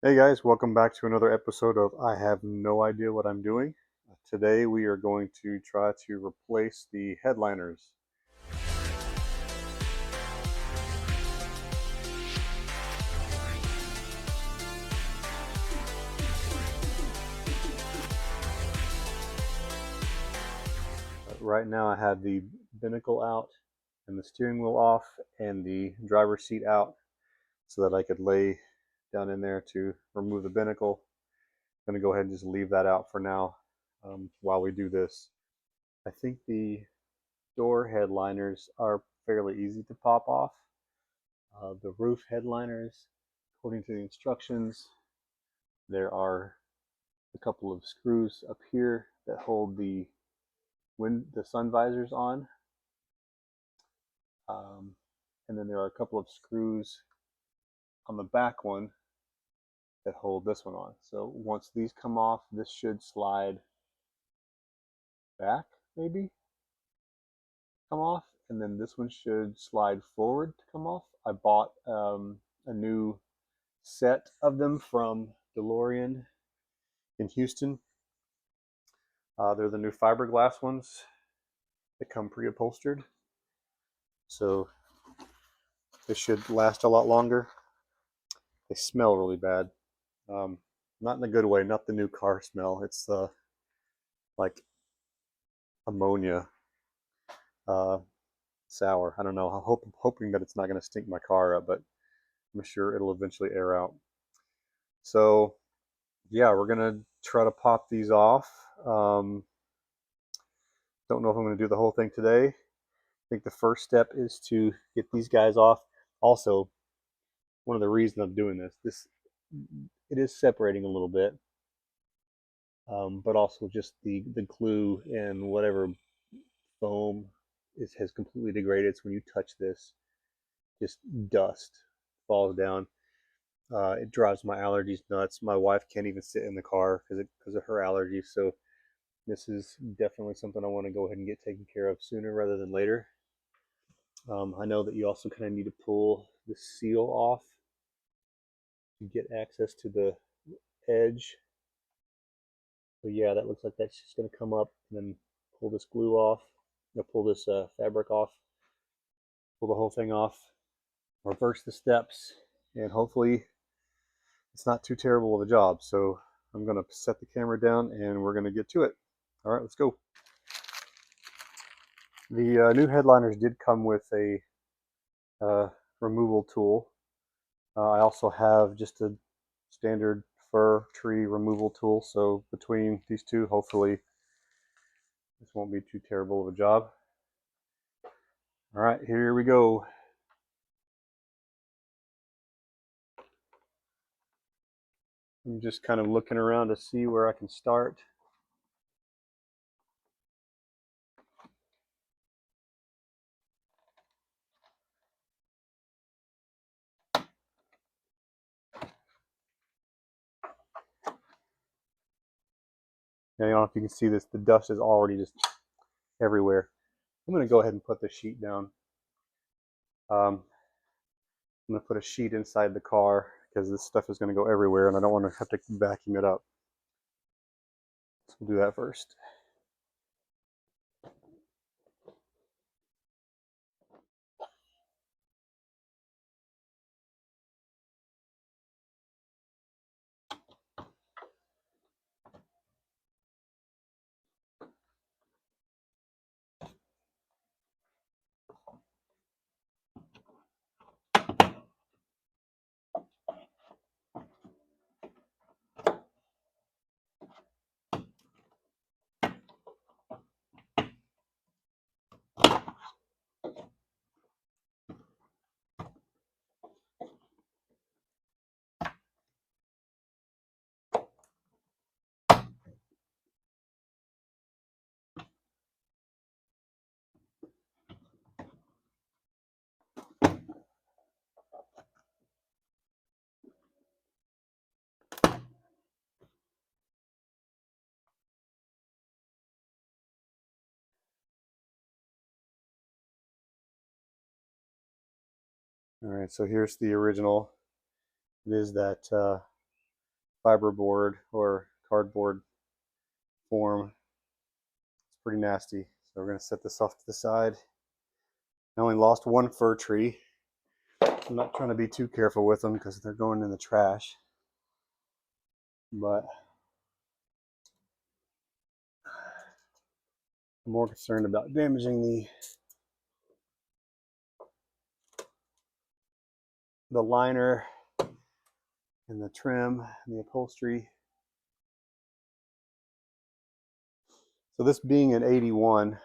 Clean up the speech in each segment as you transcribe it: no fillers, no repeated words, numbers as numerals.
Hey guys, welcome back to another episode of I Have No Idea What I'm Doing. Today we are going to try to replace the headliners. Right now I have the binnacle out and the steering wheel off and the driver's seat out so that I could lay down in there to remove the binnacle. I'm going to go ahead and just leave that out for now while we do this. I think the door headliners are fairly easy to pop off. The roof headliners, according to the instructions, there are a couple of screws up here that hold the sun visors on. And then there are a couple of screws on the back one that hold this one on. So once these come off, this should slide back, maybe come off, and then this one should slide forward to come off. I bought a new set of them from DeLorean in Houston. They're the new fiberglass ones that come pre-upholstered, so this should last a lot longer. They smell really bad, not in a good way, not the new car smell. It's like ammonia, uh, sour. I don't know. I'm hoping that it's not going to stink my car up, but I'm sure it'll eventually air out. So yeah, we're gonna try to pop these off. Don't know if I'm going to do the whole thing today. I think the first step is to get these guys off. Also, one of the reasons I'm doing this it is separating a little bit, but also just the glue and whatever foam has completely degraded. So when you touch this, just dust falls down. It drives my allergies nuts. My wife can't even sit in the car because of her allergies. So this is definitely something I want to go ahead and get taken care of sooner rather than later. I know that you also kind of need to pull the seal off to get access to the edge. So yeah, that looks like that's just going to come up and then pull this glue off. Pull this fabric off, pull the whole thing off, reverse the steps, and hopefully it's not too terrible of a job. So I'm going to set the camera down and we're going to get to it. All right, let's go. The new headliners did come with a removal tool. I also have just a standard fir tree removal tool. So between these two, hopefully this won't be too terrible of a job. All right, here we go. I'm just kind of looking around to see where I can start. Now, I don't know if you can see this, the dust is already just everywhere. I'm going to go ahead and put the sheet down. I'm going to put a sheet inside the car because this stuff is going to go everywhere and I don't want to have to vacuum it up. So we'll do that first. All right, so here's the original. It is that fiberboard or cardboard form. It's pretty nasty. So we're going to set this off to the side. I only lost one fir tree. I'm not trying to be too careful with them because they're going in the trash. But I'm more concerned about damaging the liner and the trim and the upholstery. So this being an 81,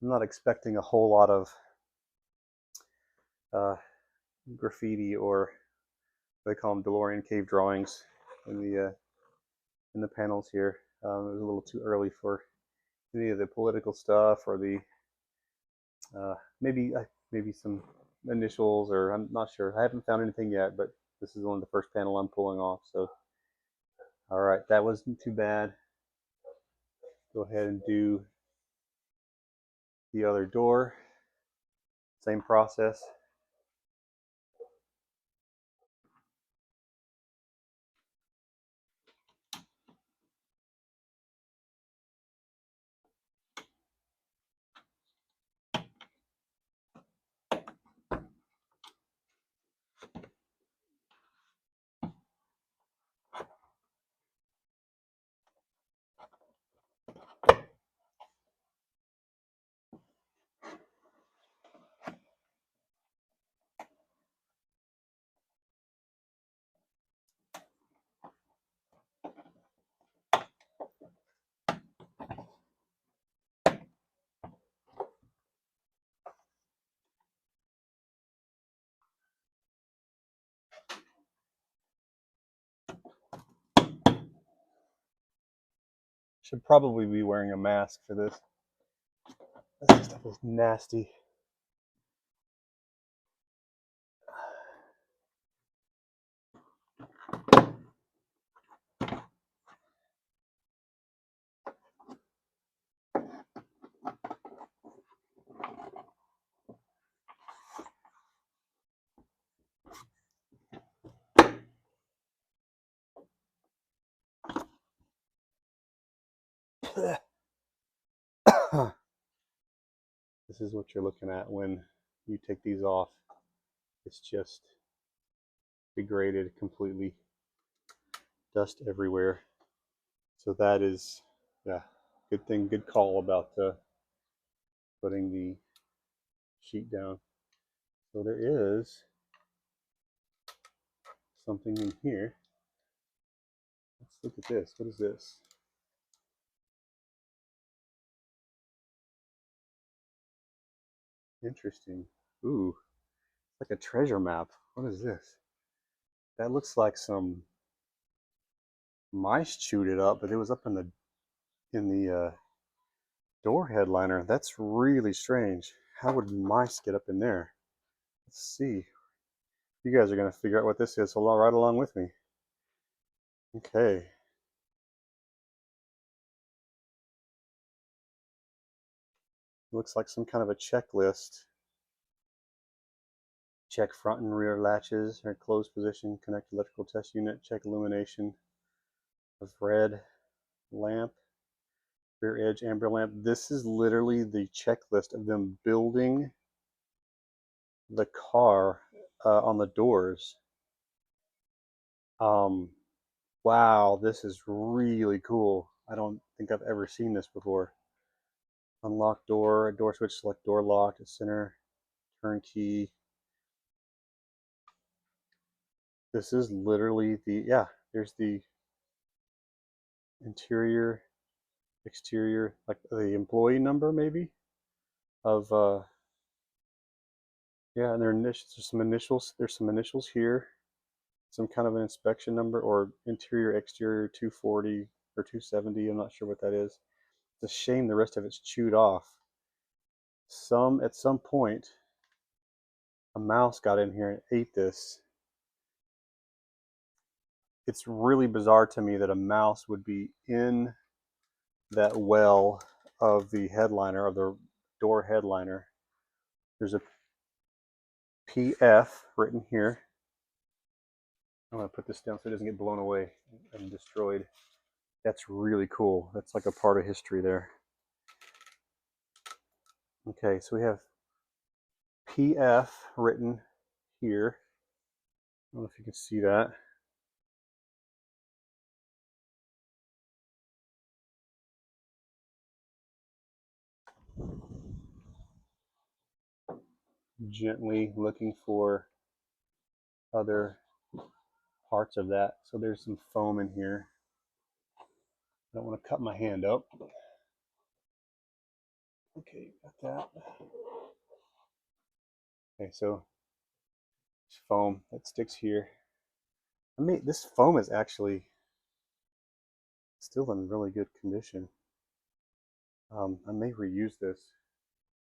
I'm not expecting a whole lot of graffiti or they call them DeLorean cave drawings in the panels here. It was a little too early for any of the political stuff or the maybe some initials, or I'm not sure. I haven't found anything yet, but this is one of the first panel I'm pulling off. So, all right, that wasn't too bad. Go ahead and do the other door. Same process. Should probably be wearing a mask for this. This stuff is nasty. This is what you're looking at when you take these off. It's just degraded completely. Dust everywhere. So that is, yeah, good thing, good call about putting the sheet down. So there is something in here. Let's look at this. What is this? Interesting. Ooh, like a treasure map. What is this? That looks like some mice chewed it up, but it was up in the door headliner. That's really strange. How would mice get up in there? Let's see. You guys are gonna figure out what this is, so right along with me. Okay. Looks like some kind of a checklist. Check front and rear latches or closed position, connect electrical test unit, check illumination of red lamp, rear edge amber lamp. This is literally the checklist of them building the car on the doors. Wow, this is really cool. I don't think I've ever seen this before. Unlock door, door switch, select door lock, center, turnkey. This is literally yeah, there's the interior, exterior, like the employee number maybe of, yeah, and there's some initials. There's some initials here, some kind of an inspection number or interior, exterior 240 or 270. I'm not sure what that is. It's a shame the rest of it's chewed off. At some point, a mouse got in here and ate this. It's really bizarre to me that a mouse would be in that well of the headliner, of the door headliner. There's a PF written here. I'm gonna put this down so it doesn't get blown away and destroyed. That's really cool. That's like a part of history there. Okay, so we have PF written here. I don't know if you can see that. Gently looking for other parts of that. So there's some foam in here. I don't want to cut my hand up. Okay, got that. Okay, so it's foam that sticks here. This foam is actually still in really good condition. I may reuse this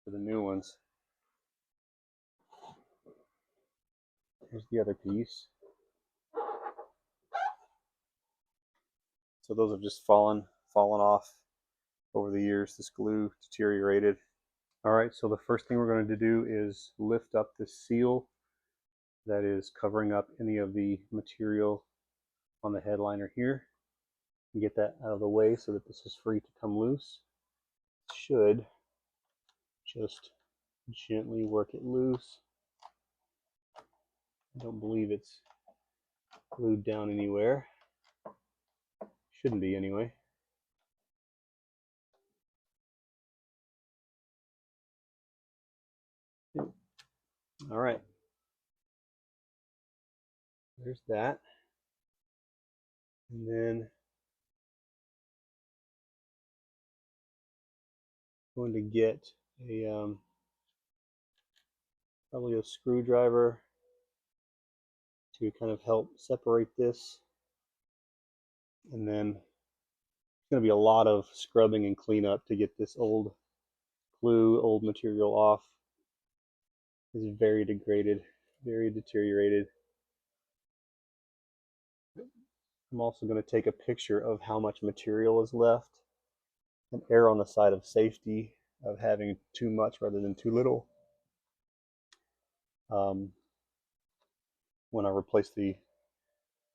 for the new ones. Here's the other piece. So those have just fallen off over the years. This glue deteriorated. All right, so the first thing we're going to do is lift up the seal that is covering up any of the material on the headliner here and get that out of the way so that this is free to come loose. Should just gently work it loose. I don't believe it's glued down anywhere. Shouldn't be anyway. All right. There's that. And then I'm going to get a probably a screwdriver to kind of help separate this. And then it's going to be a lot of scrubbing and cleanup to get this old glue, old material off. It's very degraded, very deteriorated. I'm also going to take a picture of how much material is left and err on the side of safety of having too much rather than too little. When I replace when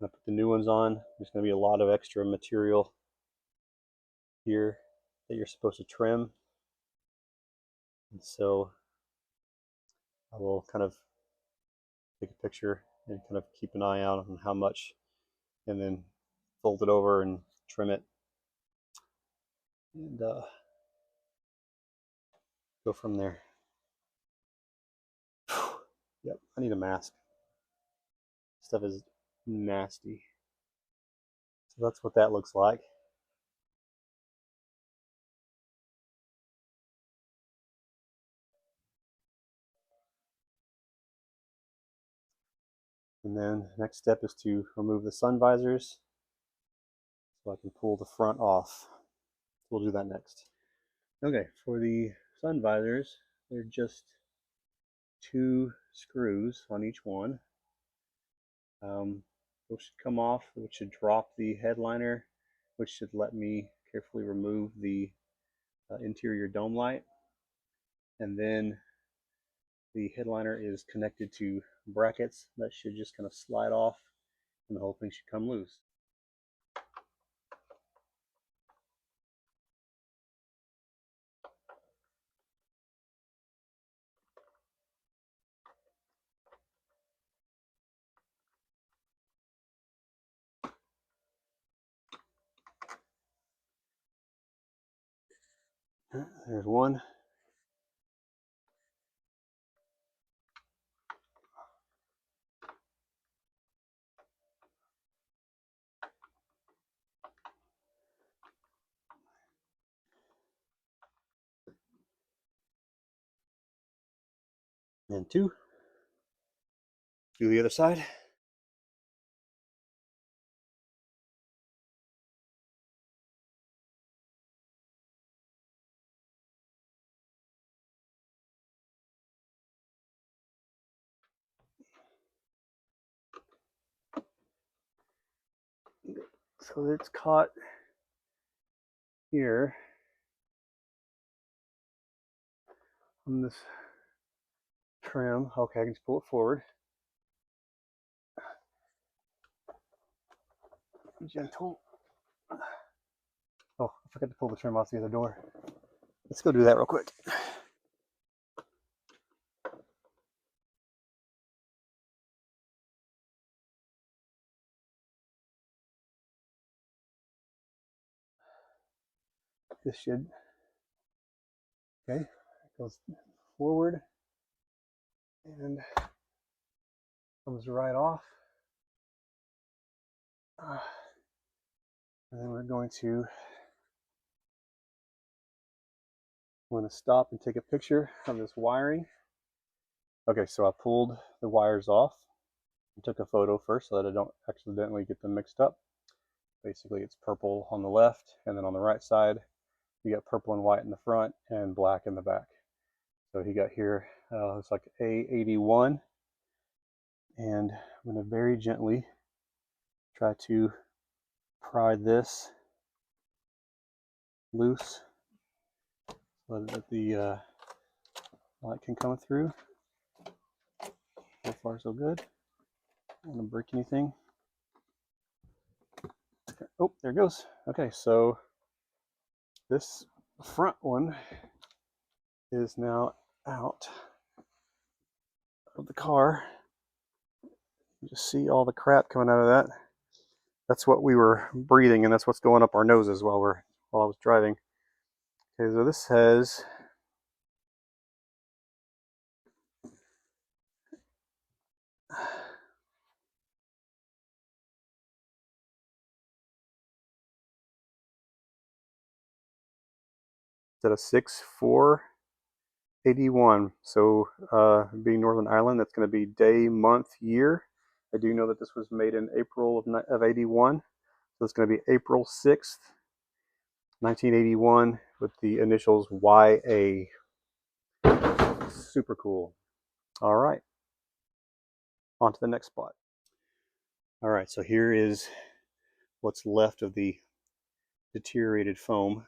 I put the new ones on, there's going to be a lot of extra material here that you're supposed to trim. And so I will kind of take a picture and kind of keep an eye out on how much and then fold it over and trim it and go from there. Yep, I need a mask. Stuff is nasty. So that's what that looks like. And then next step is to remove the sun visors so I can pull the front off. We'll do that next. Okay, for the sun visors, they're just 2 screws on each one. Those should come off, which should drop the headliner, which should let me carefully remove the interior dome light. And then the headliner is connected to brackets that should just kind of slide off and the whole thing should come loose. There's one. And 2. Do the other side. So it's caught here on this trim. Okay, I can just pull it forward. gentle. Oh, I forgot to pull the trim off the other door. Let's go do that real quick. This should, okay, it goes forward and comes right off. And then we're going to stop and take a picture of this wiring. Okay, so I pulled the wires off and took a photo first so that I don't accidentally get them mixed up. Basically, it's purple on the left, and then on the right side, you got purple and white in the front and black in the back. So he got here, it's like A81, and I'm going to very gently try to pry this loose so that the light can come through. So far, so good. I don't want to break anything. Oh, there it goes. Okay, so this front one is now out of the car. You just see all the crap coming out of that. That's what we were breathing, and that's what's going up our noses while I was driving. Okay, so this has at a 6/4/81. So being Northern Ireland, that's going to be day, month, year. I do know that this was made in April of 81. So it's going to be April 6th, 1981 with the initials YA. Super cool. All right. On to the next spot. All right, so here is what's left of the deteriorated foam.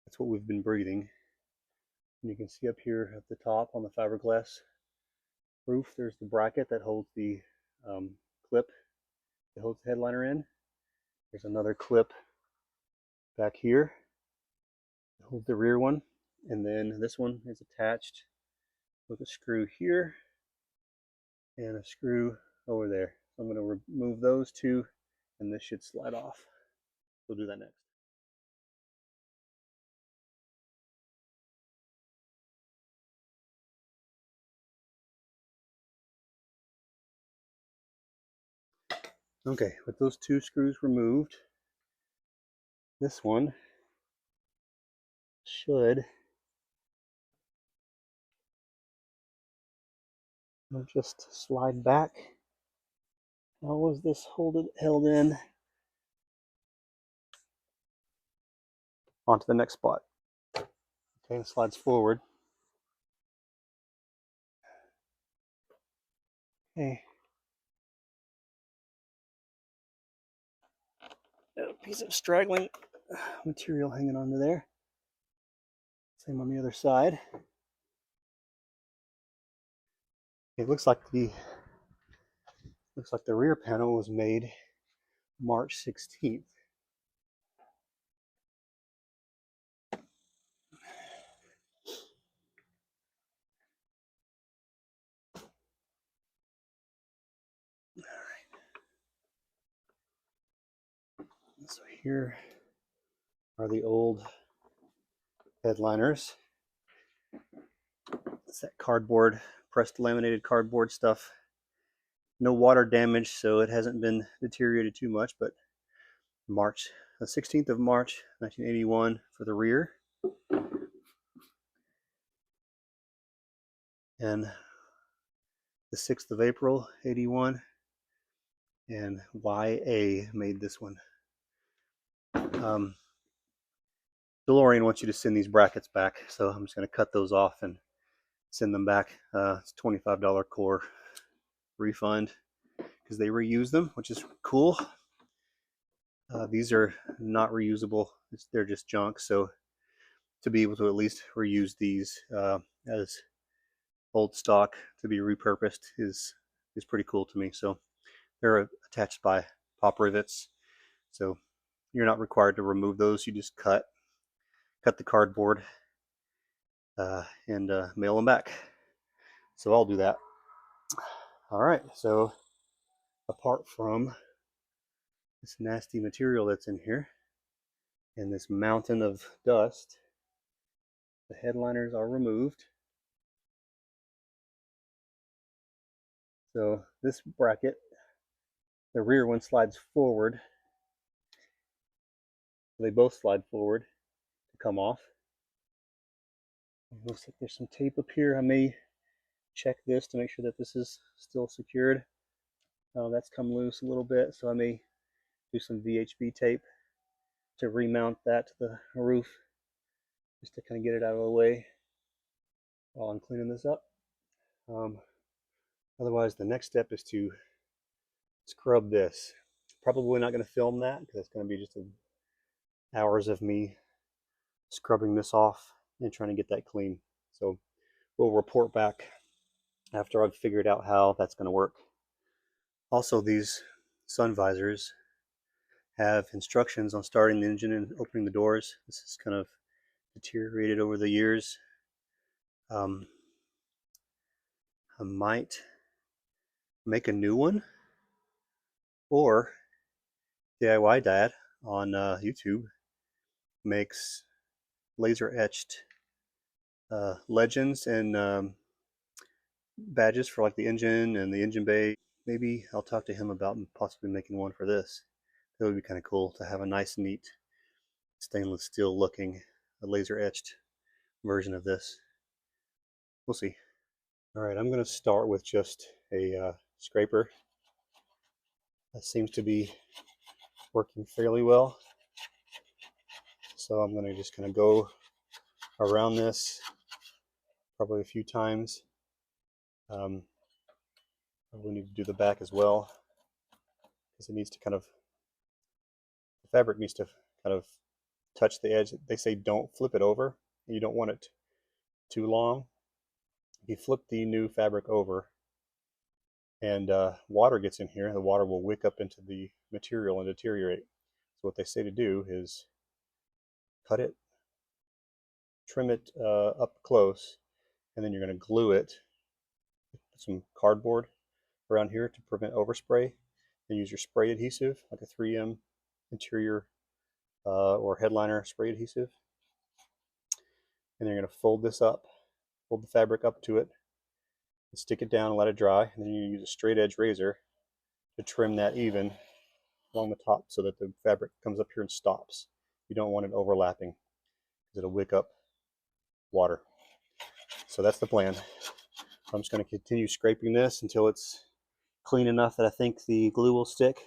That's what we've been breathing. And you can see up here at the top on the fiberglass roof, there's the bracket that holds the clip that holds the headliner in. There's another clip back here that holds the rear one. And then this one is attached with a screw here and a screw over there. So I'm going to remove those two and this should slide off. We'll do that next. Okay, with those two screws removed, this one should just slide back. How was this held in? Onto the next spot. Okay, it slides forward. Okay. A piece of straggling material hanging onto there. Same on the other side. It looks like the rear panel was made March 16th. So here are the old headliners. It's that cardboard, pressed laminated cardboard stuff. No water damage, so it hasn't been deteriorated too much, but the 16th of March, 1981 for the rear. And the 6th of April, 81. And YA made this one. DeLorean wants you to send these brackets back, so I'm just going to cut those off and send them back. It's a $25 core refund because they reuse them, which is cool. These are not reusable. They're just junk, so to be able to at least reuse these as old stock to be repurposed is pretty cool to me. So they're attached by pop rivets. So you're not required to remove those. You just cut the cardboard and mail them back. So I'll do that. All right, so apart from this nasty material that's in here and this mountain of dust, the headliners are removed. So this bracket, the rear one slides forward. They both slide forward to come off. It looks like there's some tape up here. I may check this to make sure that this is still secured. That's come loose a little bit, so I may do some VHB tape to remount that to the roof just to kind of get it out of the way while I'm cleaning this up. Otherwise, the next step is to scrub this. Probably not going to film that because it's going to be just hours of me scrubbing this off and trying to get that clean. So we'll report back after I've figured out how that's going to work. Also, these sun visors have instructions on starting the engine and opening the doors. This is kind of deteriorated over the years. I might make a new one, or DIY Dad on YouTube makes laser etched legends and badges for like the engine and the engine bay. Maybe I'll talk to him about possibly making one for this. That would be kind of cool to have a nice, neat stainless steel looking laser etched version of this. We'll see. All right, I'm going to start with just a scraper. That seems to be working fairly well. So I'm going to just kind of go around this probably a few times. Probably need to do the back as well because it needs to kind of, the fabric needs to kind of touch the edge. They say don't flip it over. You don't want it too long. If you flip the new fabric over and water gets in here, the water will wick up into the material and deteriorate. So what they say to do is cut it, trim it up close, and then you're going to glue it, put some cardboard around here to prevent overspray, and use your spray adhesive, like a 3M interior or headliner spray adhesive. And you're going to fold this up, fold the fabric up to it, and stick it down and let it dry. And then you use a straight edge razor to trim that even along the top so that the fabric comes up here and stops. You don't want it overlapping because it'll wick up water. So that's the plan. I'm just going to continue scraping this until it's clean enough that I think the glue will stick.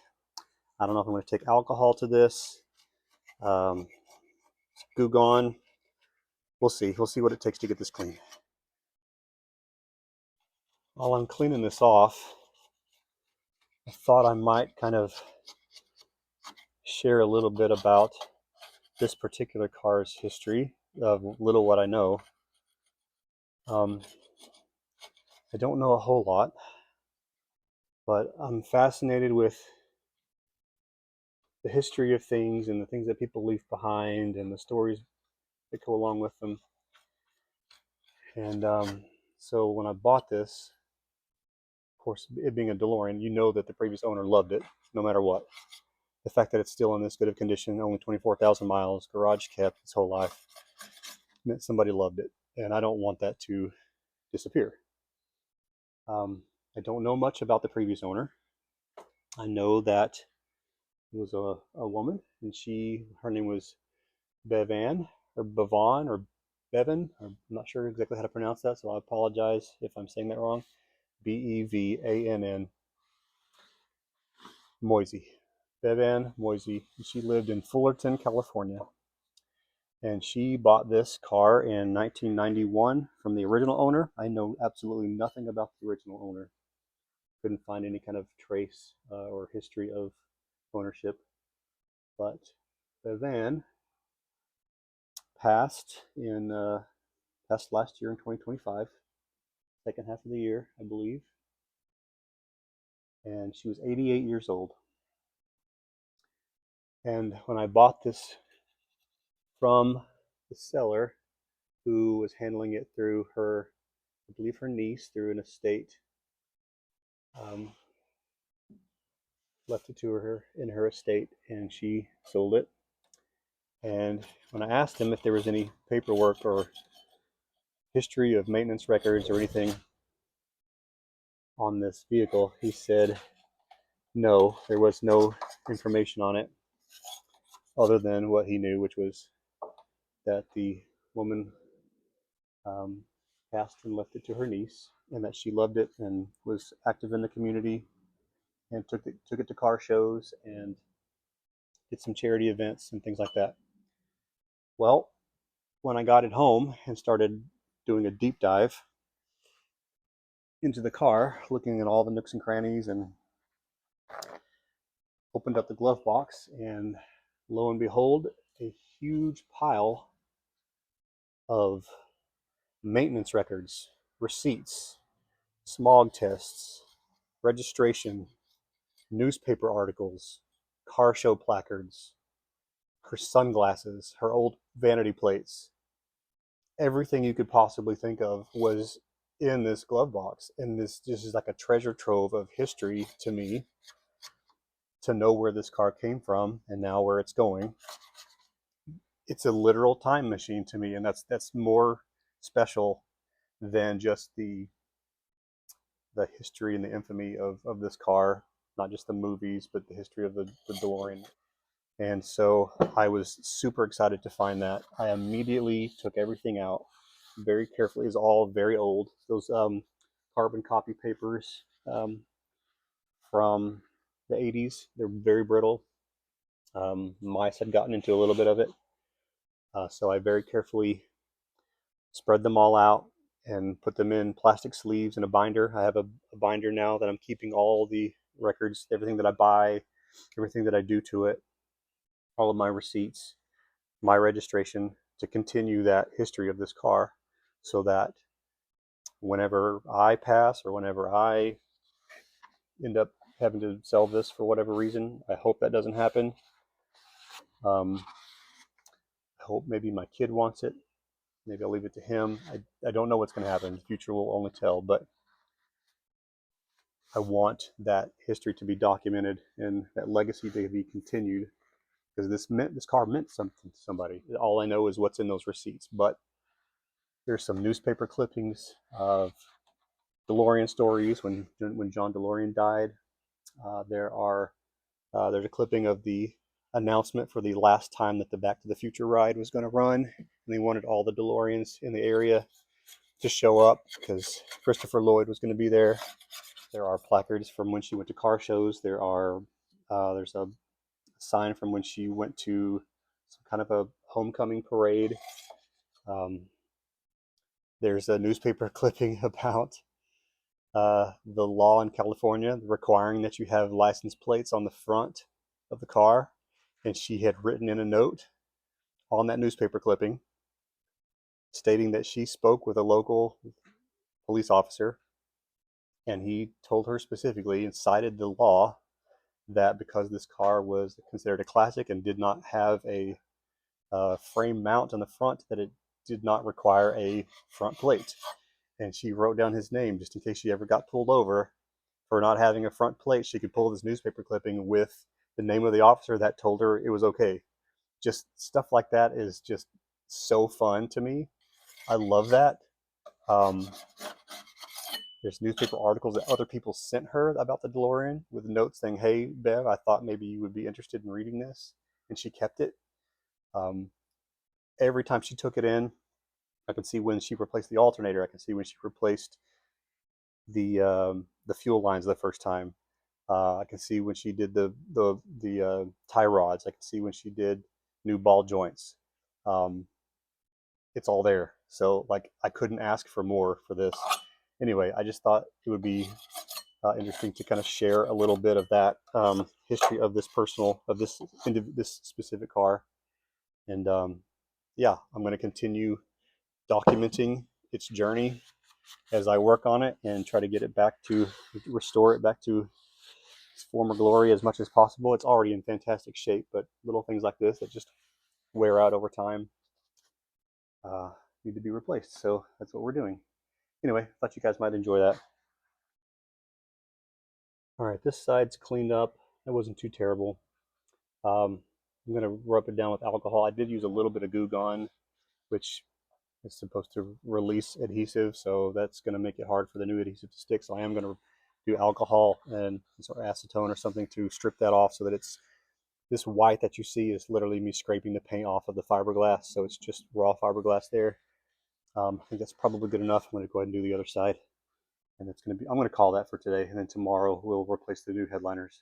I don't know if I'm going to take alcohol to this, Goo Gone. We'll see. We'll see what it takes to get this clean. While I'm cleaning this off, I thought I might kind of share a little bit about this particular car's history, of little what I know. I don't know a whole lot, but I'm fascinated with the history of things and the things that people leave behind and the stories that go along with them. And so when I bought this, of course, it being a DeLorean, you know that the previous owner loved it, no matter what. The fact that it's still in this good of condition, only 24,000 miles, garage kept its whole life, meant somebody loved it. And I don't want that to disappear. I don't know much about the previous owner. I know that it was a woman, and her name was Bevan, or Bevan, or Bevan. I'm not sure exactly how to pronounce that, so I apologize if I'm saying that wrong. Bevann, Moisey. Bevan Moisey. She lived in Fullerton, California. And she bought this car in 1991 from the original owner. I know absolutely nothing about the original owner. Couldn't find any kind of trace or history of ownership. But Bevan passed last year in 2025, second half of the year, I believe. And she was 88 years old. And when I bought this from the seller, who was handling it through her, I believe her niece, through an estate, um, left it to her in her estate, and she sold it. And when I asked him if there was any paperwork or history of maintenance records or anything on this vehicle, he said no, there was no information on it other than what he knew, which was that the woman passed and left it to her niece, and that she loved it and was active in the community and took it to car shows and did some charity events and things like that. Well, when I got it home and started doing a deep dive into the car, looking at all the nooks and crannies, and opened up the glove box, and lo and behold, a huge pile of maintenance records, receipts, smog tests, registration, newspaper articles, car show placards, her sunglasses, her old vanity plates. Everything you could possibly think of was in this glove box. And this is like a treasure trove of history to me, to know where this car came from and now where it's going. It's a literal time machine to me, and that's more special than just the history and the infamy of this car, not just the movies, but the history of the DeLorean. And so I was super excited to find that. I immediately took everything out very carefully. It's all very old. Those carbon copy papers from the 80s, they're very brittle. Mice had gotten into a little bit of it. So I very carefully spread them all out and put them in plastic sleeves in a binder. I have a binder now that I'm keeping all the records, everything that I buy, everything that I do to it, all of my receipts, my registration, to continue that history of this car, so that whenever I pass or whenever I end up having to sell this for whatever reason, I hope that doesn't happen. I hope maybe my kid wants it. Maybe I'll leave it to him. I don't know what's going to happen. The future will only tell. But I want that history to be documented and that legacy to be continued, because this car meant something to somebody. All I know is what's in those receipts. But there's some newspaper clippings of DeLorean stories when John DeLorean died. There's a clipping of the announcement for the last time that the Back to the Future ride was going to run, and they wanted all the DeLoreans in the area to show up because Christopher Lloyd was going to be there. There are placards from when she went to car shows. There's a sign from when she went to some kind of a homecoming parade. Um, there's a newspaper clipping about the law in California requiring that you have license plates on the front of the car. And she had written in a note on that newspaper clipping stating that she spoke with a local police officer, and he told her specifically and cited the law that because this car was considered a classic and did not have a frame mount on the front, that it did not require a front plate. And she wrote down his name just in case she ever got pulled over for not having a front plate. She could pull this newspaper clipping with the name of the officer that told her it was okay. Just stuff like that is just so fun to me. I love that. Um, there's newspaper articles that other people sent her about the DeLorean with notes saying, "Hey, Bev, I thought maybe you would be interested in reading this," and she kept it. Um, every time she took it in, I could see when she replaced the alternator. I could see when she replaced the fuel lines the first time. I can see when she did the tie rods. I can see when she did new ball joints. Um, it's all there. So like I couldn't ask for more for this. Anyway, I just thought it would be interesting to kind of share a little bit of that history of this specific car. And yeah, I'm going to continue documenting its journey as I work on it and try to get it back to restore it back to its former glory as much as possible. It's already in fantastic shape, but little things like this that just wear out over time uh, need to be replaced. So that's what we're doing. Anyway, thought you guys might enjoy that. All right, this side's cleaned up. It wasn't too terrible. I'm going to rub it down with alcohol. I did use a little bit of Goo Gone, which is supposed to release adhesive, so that's going to make it hard for the new adhesive to stick. So I am going to do alcohol and some acetone or something to strip that off so that it's this white that you see is literally me scraping the paint off of the fiberglass. So it's just raw fiberglass there. I think that's probably good enough. I'm going to go ahead and do the other side. And it's going to be, I'm going to call that for today. And then tomorrow we'll replace the new headliners.